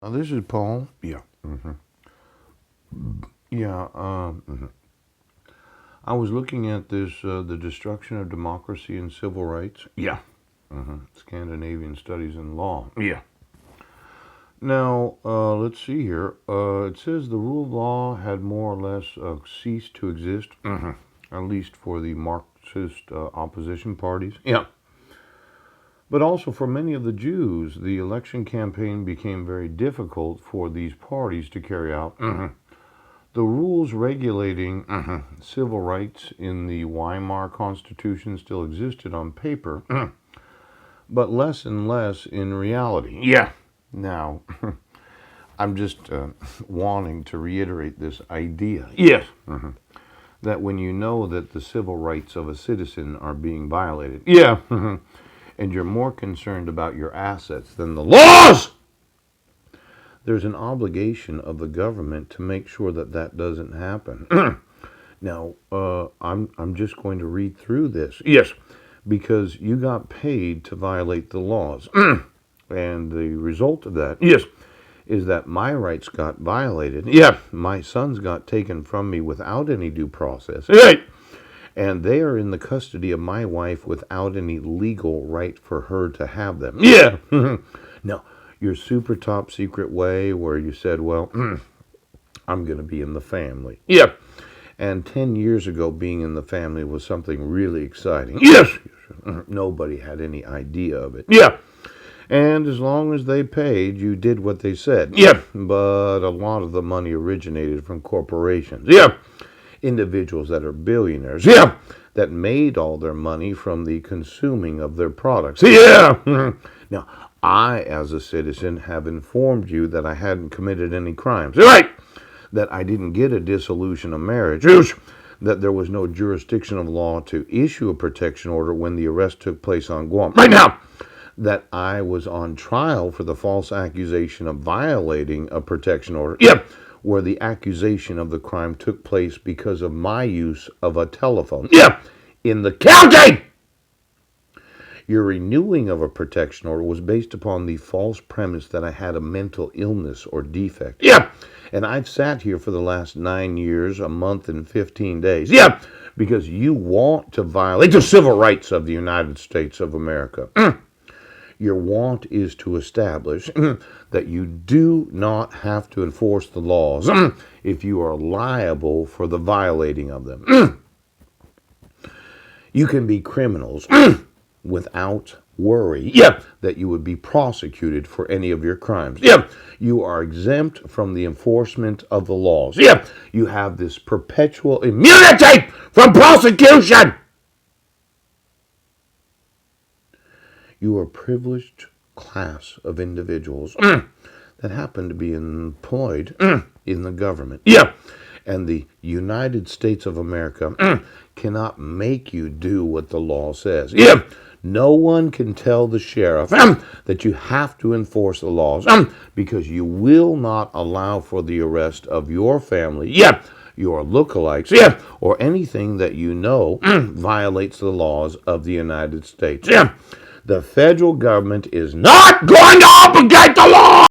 This is Paul. Yeah. Yeah, I was looking at this, the destruction of democracy and civil rights. Yeah. Scandinavian Studies in Law. Yeah. Now, let's see here. It says the rule of law had more or less ceased to exist, at least for the Marxist opposition parties. Yeah. But also for many of the Jews, the election campaign became very difficult for these parties to carry out. The rules regulating civil rights in the Weimar Constitution still existed on paper, but less and less in reality. Yeah. Now, I'm just wanting to reiterate this idea Yes. that when you know that the civil rights of a citizen are being violated, Yeah. and you're more concerned about your assets than the laws, there's an obligation of the government to make sure that that doesn't happen. Now, I'm just going to read through this. Yes. Because you got paid to violate the laws. And the result of that Yes. is that my rights got violated. Yeah. My sons got taken from me without any due process. Right. And they are in the custody of my wife without any legal right for her to have them. Yeah. Now, your super top secret way where you said, well, I'm going to be in the family. Yeah. And 10 years ago, being in the family was something really exciting. Yes. Nobody had any idea of it. Yeah. And as long as they paid, you did what they said. Yeah. But a lot of the money originated from corporations. Yeah. Individuals that are billionaires. Yeah. That made all their money from the consuming of their products. Yeah. Now, I, as a citizen, have informed you that I hadn't committed any crimes. Right. That I didn't get a dissolution of marriage. Yes. That there was no jurisdiction of law to issue a protection order when the arrest took place on Guam. Right now. That I was on trial for the false accusation of violating a protection order. Yeah. Where the accusation of the crime took place because of my use of a telephone. Yeah. In the County. Your renewing of a protection order was based upon the false premise that I had a mental illness or defect. Yeah. And I've sat here for the last 9 years, a month and 15 days. Yeah. Because you want to violate the civil rights of the United States of America. Your want is to establish that you do not have to enforce the laws if you are liable for the violating of them. You can be criminals without worry that you would be prosecuted for any of your crimes. Yeah. You are exempt from the enforcement of the laws. Yeah. You have this perpetual Immunity from prosecution. You are a privileged class of individuals that happen to be employed in the government. Yeah. And the United States of America cannot make you do what the law says. Yeah. No one can tell the sheriff that you have to enforce the laws because you will not allow for the arrest of your family, Yeah. your lookalikes, Yeah. or anything that you know violates the laws of the United States. Yeah. The federal government is Not going to obligate the law.